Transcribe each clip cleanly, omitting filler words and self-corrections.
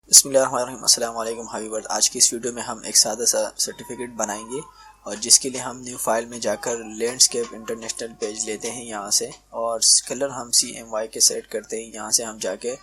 बिस्मिल्लाहिर्रहमानिर्रहीम। अस्सलाम वालेकुम हाबीबर। आज की इस वीडियो में हम एक सादा सा सर्टिफिकेट बनाएंगे और जिसके लिए हम न्यू फाइल में जाकर लैंडस्केप इंटरनेशनल पेज लेते हैं यहाँ से, और कलर हम CMY के सेलेक्ट करते हैं। यहाँ से हम जाके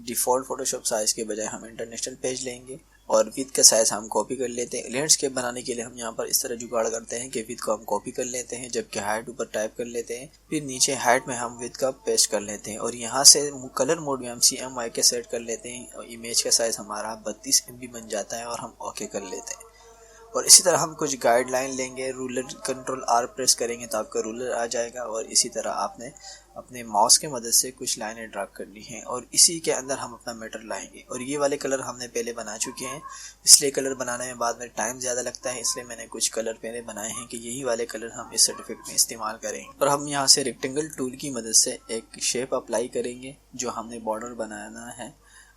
डिफ़ॉल्ट फ़ोटोशॉप साइज़ के बजाय हम इंटरनेशनल पेज लेंगे और विथ का साइज़ हम कॉपी कर लेते हैं। लैंडस्केप बनाने के लिए हम यहाँ पर इस तरह जुगाड़ करते हैं कि विथ को हम कॉपी कर लेते हैं, जबकि हाइट ऊपर टाइप कर लेते हैं, फिर नीचे हाइट में हम विथ का पेस्ट कर लेते हैं और यहाँ से कलर मोड में हम CMY के सेट कर लेते हैं और इमेज का साइज़ हमारा 32 MB बन जाता है और हम ओके कर लेते हैं। और इसी तरह हम कुछ गाइडलाइन लेंगे, रूलर Ctrl+R प्रेस करेंगे तो आपका रूलर आ जाएगा और इसी तरह आपने अपने माउस के मदद से कुछ लाइनें ड्रा करनी है और इसी के अंदर हम अपना मैटर लाएंगे। और ये वाले कलर हमने पहले बना चुके हैं, इसलिए कलर बनाने में बाद में टाइम ज़्यादा लगता है, इसलिए मैंने कुछ कलर पहले बनाए हैं कि यही वाले कलर हम इस सर्टिफिकेट में इस्तेमाल करेंगे। और हम यहाँ से रेक्टेंगल टूल की मदद से एक शेप अप्लाई करेंगे जो हमने बॉर्डर बनाना है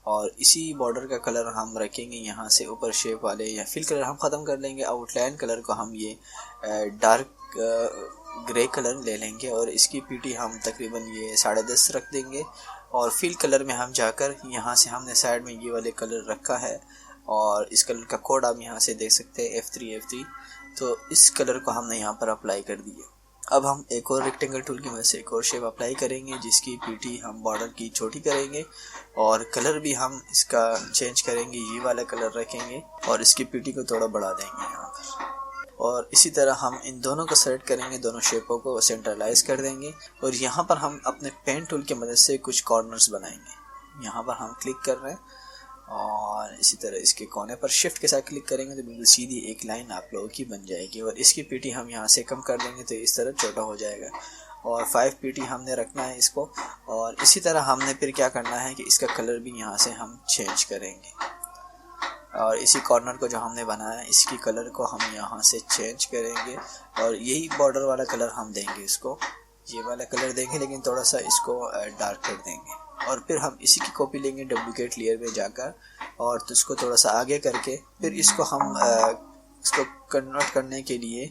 और इसी बॉर्डर का कलर हम रखेंगे यहाँ से ऊपर शेप वाले, या फिल कलर हम ख़त्म कर लेंगे। आउटलाइन कलर को हम ये डार्क ग्रे कलर ले लेंगे और इसकी पीटी हम तकरीबन ये 10.5 रख देंगे। और फिल कलर में हम जाकर यहाँ से हमने साइड में ये वाले कलर रखा है और इस कलर का कोड आप यहाँ से देख सकते हैं F3। तो इस कलर को हमने यहाँ पर अप्लाई कर दिया। अब हम एक और रेक्टेंगल टूल की मदद से एक और शेप अप्लाई करेंगे जिसकी पीटी हम बॉर्डर की छोटी करेंगे और कलर भी हम इसका चेंज करेंगे, ये वाला कलर रखेंगे और इसकी पीटी को थोड़ा बढ़ा देंगे यहाँ पर। और इसी तरह हम इन दोनों को सेलेक्ट करेंगे, दोनों शेपों को सेंट्रलाइज कर देंगे और यहाँ पर हम अपने पेन टूल की मदद से कुछ कॉर्नर्स बनाएंगे। यहाँ पर हम क्लिक कर रहे हैं और इसी तरह इसके कोने पर शिफ्ट के साथ क्लिक करेंगे तो बिल्कुल सीधी एक लाइन आप लोगों की बन जाएगी और इसकी पीटी हम यहाँ से कम कर देंगे तो इस तरह छोटा हो जाएगा और 5 पीटी हमने रखना है इसको। और इसी तरह हमने फिर क्या करना है कि इसका कलर भी यहाँ से हम चेंज करेंगे और इसी कॉर्नर को जो हमने बनाया है इसकी कलर को हम यहाँ से चेंज करेंगे और यही बॉर्डर वाला कलर हम देंगे इसको, ये वाला कलर देंगे लेकिन थोड़ा सा इसको डार्क कर देंगे। और फिर हम इसी की कॉपी लेंगे डुप्लीकेट लेयर में जाकर और तो इसको थोड़ा सा आगे करके फिर इसको हम इसको कन्वर्ट करने के लिए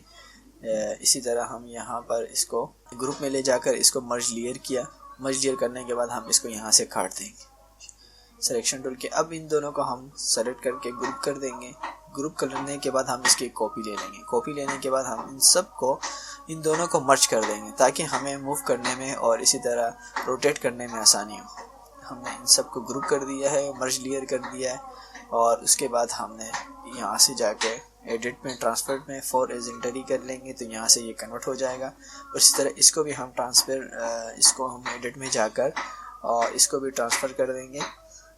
इसी तरह हम यहाँ पर इसको ग्रुप में ले जाकर इसको मर्ज लेयर किया। मर्ज लेयर करने के बाद हम इसको यहाँ से काट देंगे सिलेक्शन टूल के। अब इन दोनों को हम सेलेक्ट करके ग्रुप कर देंगे। ग्रुप करने के बाद हम इसकी कॉपी ले लेंगे। कॉपी लेने के बाद हम इन दोनों को मर्ज कर देंगे ताकि हमें मूव करने में और इसी तरह रोटेट करने में आसानी हो। हमने इन सबको ग्रुप कर दिया है, मर्ज लेयर कर दिया है और उसके बाद हमने यहाँ से जाके एडिट में ट्रांसफर में फॉर एज एंटरी कर लेंगे तो यहाँ से ये कन्वर्ट हो जाएगा। और इसी तरह इसको भी हम इसको हम एडिट में जाकर और इसको भी ट्रांसफ़र कर देंगे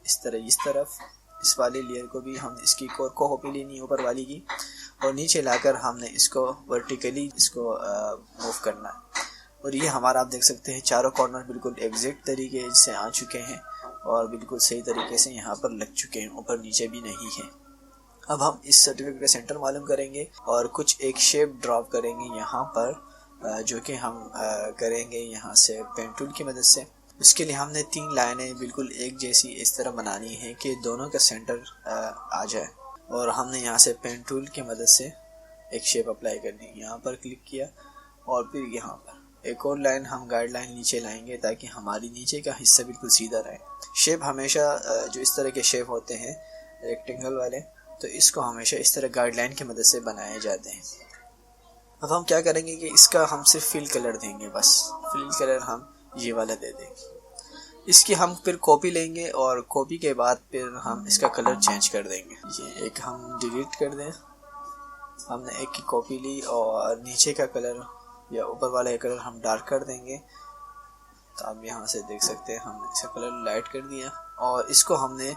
इस तरफ। इस वाली लेयर को भी हम इसकी कॉपी लेनी है ऊपर वाली की और नीचे लाकर हमने इसको वर्टिकली इसको मूव करना है। और ये हमारा आप देख सकते हैं चारों कॉर्नर बिल्कुल एग्जैक्ट तरीके से आ चुके हैं और बिल्कुल सही तरीके से यहाँ पर लग चुके हैं, ऊपर नीचे भी नहीं है। अब हम इस सर्टिफिकेट का सेंटर मालूम करेंगे और कुछ एक शेप ड्रॉप करेंगे यहाँ पर जो कि हम करेंगे यहाँ से पेन टूल की मदद से। उसके लिए हमने 3 लाइनें बिल्कुल एक जैसी इस तरह बनानी है कि दोनों का सेंटर आ जाए और हमने यहाँ से पेन टूल की मदद से एक शेप अप्लाई करनी है। यहाँ पर क्लिक किया और फिर यहाँ पर एक और लाइन हम गाइडलाइन नीचे लाएंगे ताकि हमारी नीचे का हिस्सा बिल्कुल सीधा रहे। शेप हमेशा जो इस तरह के शेप होते हैं रेक्टेंगल वाले, तो इसको हमेशा इस तरह गाइडलाइन की मदद से बनाए जाते हैं। अब हम क्या करेंगे कि इसका हम सिर्फ फिल कलर देंगे, बस फिल कलर हम ये वाला दे देंगे। इसकी हम फिर कॉपी लेंगे और कॉपी के बाद फिर हम इसका कलर चेंज कर देंगे। ये एक हम डिलीट कर दें। हमने एक की कॉपी ली और नीचे का कलर या ऊपर वाला कलर हम डार्क कर देंगे। तो आप यहाँ से देख सकते हैं हमने इसका कलर लाइट कर दिया और इसको हमने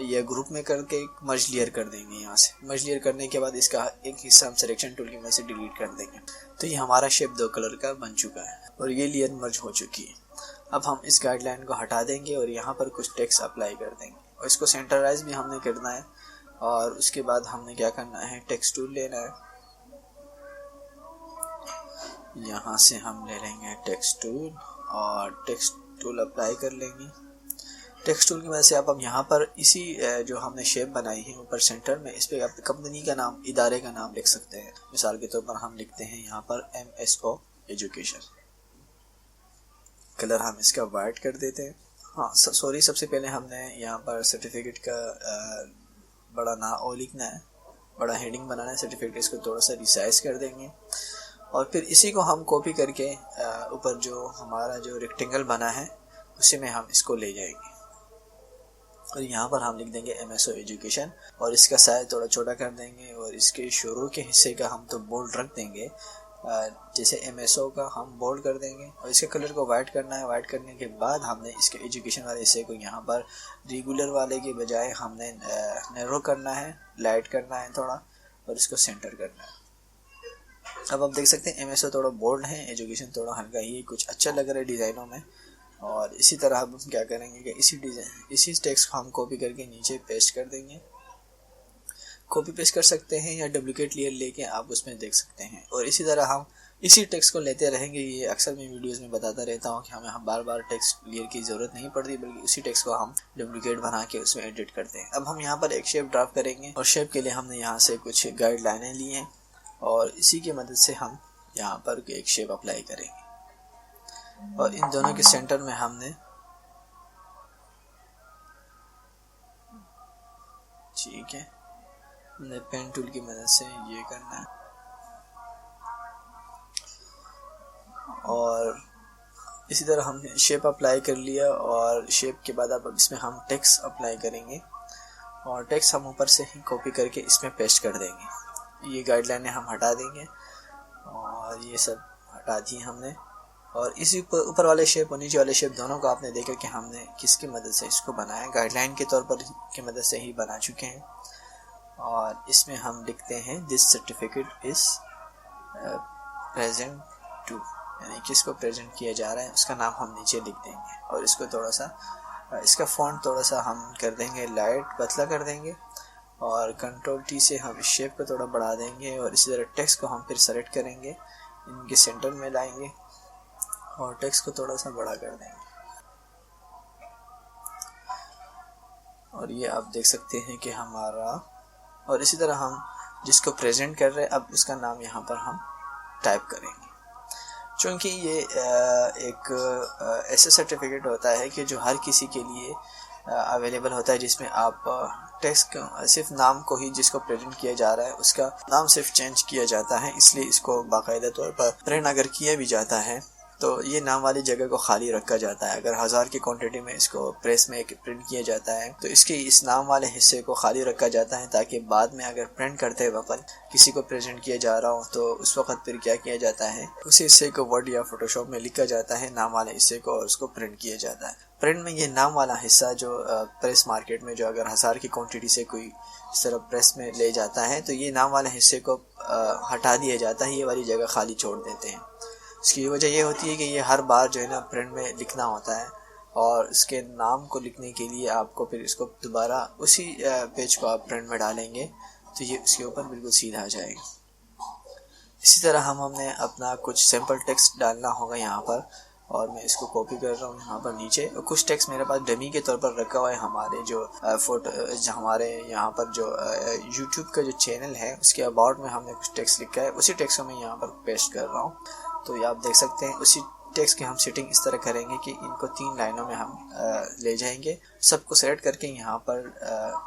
ये ग्रुप में करके मर्ज लेयर कर देंगे। यहाँ से मर्ज लेयर करने के बाद इसका एक हिस्सा हम सिलेक्शन टूल की मदद से डिलीट कर देंगे। तो ये हमारा शेप 2 कलर का बन चुका है और ये लेयर मर्ज हो चुकी है। अब हम इस गाइडलाइन को हटा देंगे और यहाँ पर कुछ टेक्स्ट अप्लाई कर देंगे और इसको सेंटराइज भी हमने करना है। और उसके बाद हमने क्या करना है, टेक्स्ट टूल लेना है। यहाँ से हम ले लेंगे टेक्स्ट टूल और टेक्स्ट टूल अप्लाई कर लेंगे। टेक्स्ट टूल की वजह से अब हम यहाँ पर इसी जो हमने शेप बनाई है ऊपर सेंटर में, इस पर आप कंपनी का नाम, इदारे का नाम लिख सकते हैं। मिसाल के तौर पर हम लिखते हैं यहाँ पर MSO एजुकेशन। कलर हम इसका वाइट कर देते हैं हाँ सॉरी, सबसे पहले हमने यहाँ पर सर्टिफिकेट का बड़ा ना ओ लिखना है, बड़ा हेडिंग बनाना है सर्टिफिकेट, इसको थोड़ा सा रिसाइज कर देंगे और फिर इसी को हम कॉपी करके ऊपर जो हमारा जो रेक्टेंगल बना है उसी में हम इसको ले जाएंगे और यहाँ पर हम लिख देंगे MSO एजुकेशन और इसका साइज थोड़ा छोटा कर देंगे और इसके शुरू के हिस्से का हम तो बोल्ड रख देंगे, जैसे MSO का हम बोल्ड कर देंगे और इसके कलर को वाइट करना है। वाइट करने के बाद हमने इसके एजुकेशन वाले हिस्से को यहाँ पर रेगुलर वाले के बजाय हमने नैरो करना है, लाइट करना है थोड़ा और इसको सेंटर करना है। अब आप देख सकते हैं MSO थोड़ा बोल्ड है, एजुकेशन थोड़ा हल्का ही कुछ अच्छा लग रहा है डिज़ाइनों में। और इसी तरह हम क्या करेंगे कि इसी टेक्स्ट को हम कॉपी करके नीचे पेस्ट कर देंगे। कॉपी पेस्ट कर सकते हैं या डुप्लीकेट लेयर लेके आप उसमें देख सकते हैं। और इसी तरह हम इसी टेक्स्ट को लेते रहेंगे। ये अक्सर मैं वीडियोस में बताता रहता हूँ कि हमें बार बार टेक्स्ट लेयर की ज़रूरत नहीं पड़ती, बल्कि उसी टेक्स्ट को हम डुप्लीकेट बना के उसमें एडिट करते हैं। अब हम यहाँ पर एक शेप ड्राफ्ट करेंगे और शेप के लिए हमने यहाँ से कुछ गाइडलाइनें ली हैं और इसी की मदद से हम यहाँ पर एक शेप अप्लाई करेंगे और इन दोनों के सेंटर में हमने ठीक है हमने पेन टूल की मदद से ये करना है और इसी तरह हमने शेप अप्लाई कर लिया और शेप के बाद अब इसमें हम टेक्स्ट अप्लाई करेंगे और टेक्स्ट हम ऊपर से ही कॉपी करके इसमें पेस्ट कर देंगे। ये गाइडलाइनें हम हटा देंगे और ये सब हटा दी हमने और इसी ऊपर वाले शेप और नीचे वाले शेप दोनों को आपने देखा कि हमने किसकी मदद से इसको बनाया, गाइडलाइन के तौर पर की मदद से ही बना चुके हैं। और इसमें हम लिखते हैं this certificate is present to, यानी किसको प्रेजेंट किया जा रहा है उसका नाम हम नीचे लिख देंगे और इसको थोड़ा सा इसका फॉन्ट थोड़ा सा हम कर देंगे लाइट, पतला कर देंगे और Ctrl+T से हम इस शेप को थोड़ा बढ़ा देंगे और इसी तरह टेक्स्ट को हम फिर सेलेक्ट करेंगे, इनके सेंटर में लाएंगे और टेक्स्ट को थोड़ा सा बड़ा कर देंगे और ये आप देख सकते हैं कि हमारा, और इसी तरह हम जिसको प्रेजेंट कर रहे हैं अब उसका नाम यहाँ पर हम टाइप करेंगे। क्योंकि ये एक ऐसा सर्टिफिकेट होता है कि जो हर किसी के लिए अवेलेबल होता है, जिसमें आप टेक्स्ट सिर्फ नाम को ही जिसको प्रेजेंट किया जा रहा है उसका नाम सिर्फ चेंज किया जाता है, इसलिए इसको बाकायदा तौर पर प्रिंट अगर किया भी जाता है तो ये नाम वाली जगह को खाली रखा जाता है। अगर 1000 की क्वांटिटी में इसको प्रेस में प्रिंट किया जाता है तो इसके इस नाम वाले हिस्से को खाली रखा जाता है ताकि बाद में अगर प्रिंट करते वक्त किसी को प्रेजेंट किया जा रहा हो तो उस वक्त फिर क्या किया जाता है, उसी हिस्से को वर्ड या फोटोशॉप में लिखा जाता है नाम वाले हिस्से को और उसको प्रिंट किया जाता है। प्रिंट में ये नाम वाला हिस्सा जो प्रेस मार्केट में जो अगर 1000 की क्वांटिटी से कोई इस तरह प्रेस में ले जाता है तो ये नाम वाले हिस्से को हटा दिया जाता है, ये वाली जगह खाली छोड़ देते हैं। इसकी वजह ये होती है कि ये हर बार जो है ना प्रिंट में लिखना होता है और इसके नाम को लिखने के लिए आपको फिर इसको दोबारा उसी पेज को आप प्रिंट में डालेंगे तो ये उसके ऊपर बिल्कुल सीधा आ जाएगा। इसी तरह हमने अपना कुछ सैम्पल टेक्स्ट डालना होगा यहाँ पर और मैं इसको कॉपी कर रहा हूँ यहाँ पर नीचे। कुछ टेक्स्ट मेरे पास डमी के तौर पर रखा हुआ है, हमारे जो हमारे यहाँ पर जो यूट्यूब का जो चैनल है उसके अबाउट में हमने कुछ टेक्स्ट लिखा है, उसी टेक्स्ट को मैं यहाँ पर पेस्ट कर रहा हूँ। तो ये आप देख सकते हैं उसी टेक्स्ट की हम सेटिंग इस तरह करेंगे कि इनको 3 लाइनों में हम ले जाएंगे। सबको सेलेक्ट करके यहाँ पर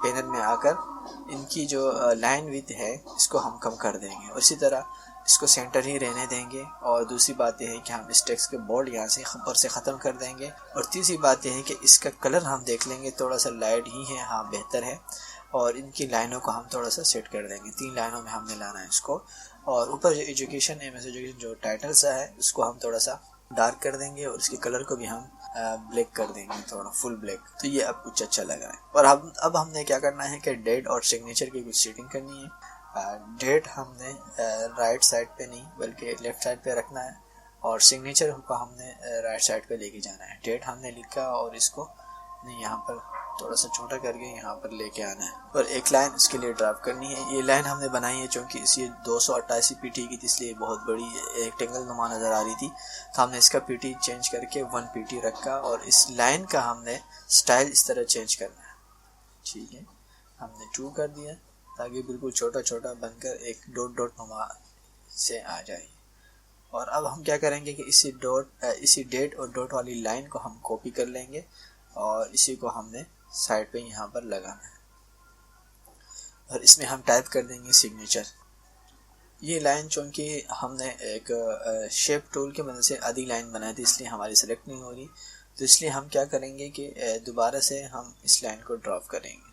पैनल में आकर इनकी जो लाइन विड्थ है इसको हम कम कर देंगे और इसी तरह इसको सेंटर ही रहने देंगे। और दूसरी बात यह है कि हम इस टेक्स्ट के बोल्ड यहाँ से ऊपर से ख़त्म कर देंगे। और तीसरी बात यह है कि इसका कलर हम देख लेंगे थोड़ा सा लाइट ही है, हाँ बेहतर है, और इनकी लाइनों को हम थोड़ा सा सेट कर देंगे। 3 लाइनों में हमने लाना है इसको। और ऊपर जो एजुकेशन MS एजुकेशन जो टाइटल सा है उसको हम थोड़ा सा डार्क कर देंगे और इसके कलर को भी हम ब्लैक कर देंगे, थोड़ा फुल ब्लैक। तो ये अब कुछ अच्छा लग रहा है। और अब हमने क्या करना है कि डेट और सिग्नेचर की कुछ सेटिंग करनी है। डेट हमने राइट साइड पे नहीं बल्कि लेफ्ट साइड पे रखना है और सिग्नेचर को हमने राइट साइड पे लेके जाना है। डेट हमने लिखा और इसको यहाँ पर थोड़ा सा छोटा करके यहाँ पर लेके आना है और एक लाइन उसके लिए ड्राफ्ट करनी है। ये लाइन हमने बनाई है क्योंकि इसी 288 PT की थी, इसलिए बहुत बड़ी रेक्टेंगल नुमा नज़र आ रही थी, तो हमने इसका PT चेंज करके 1 PT रखा और इस लाइन का हमने स्टाइल इस तरह चेंज करना है। ठीक है, हमने 2 कर दिया ताकि बिल्कुल छोटा छोटा बनकर एक डॉट डॉट नुमा से आ जाए। और अब हम क्या करेंगे कि इसी डेट और डॉट वाली लाइन को हम कॉपी कर लेंगे और इसी को हमने साइड पे यहाँ पर लगाना है और इसमें हम टाइप कर देंगे सिग्नेचर। ये लाइन चूँकि हमने एक शेप टूल की मदद से आधी लाइन बनाई थी इसलिए हमारी सेलेक्ट नहीं हो रही, तो इसलिए हम क्या करेंगे कि दोबारा से हम इस लाइन को ड्रॉप करेंगे।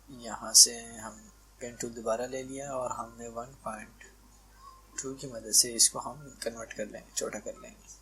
यहाँ से हम पेन टूल दोबारा ले लिया और हमने 1.2 की मदद से इसको हम कन्वर्ट कर लेंगे, छोटा कर लेंगे।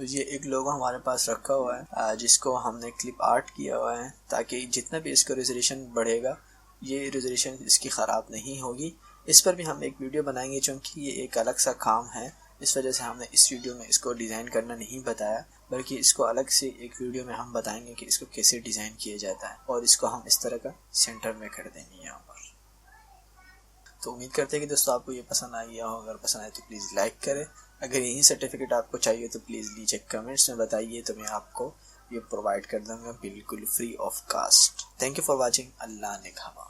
ये एक लोगो हमारे पास रखा हुआ है जिसको हमने क्लिप आर्ट किया हुआ है, ताकि जितना भी इसका रेजोल्यूशन बढ़ेगा ये रेजोल्यूशन इसकी ख़राब नहीं होगी। इस पर भी हम एक वीडियो बनाएंगे क्योंकि ये एक अलग सा काम है, इस वजह से हमने इस वीडियो में इसको डिज़ाइन करना नहीं बताया, बल्कि इसको अलग से एक वीडियो में हम बताएंगे कि इसको कैसे डिज़ाइन किया जाता है और इसको हम इस तरह का सेंटर में कर देंगे यहाँ पर। तो उम्मीद करते हैं कि दोस्तों आपको ये पसंद आ गया हो। अगर पसंद आए तो प्लीज़ लाइक करें। अगर यही सर्टिफिकेट आपको चाहिए तो प्लीज़ नीचे कमेंट्स में बताइए, तो मैं आपको ये प्रोवाइड कर दूँगा बिल्कुल free of cost. Thank you for watching. Allah ने खामा।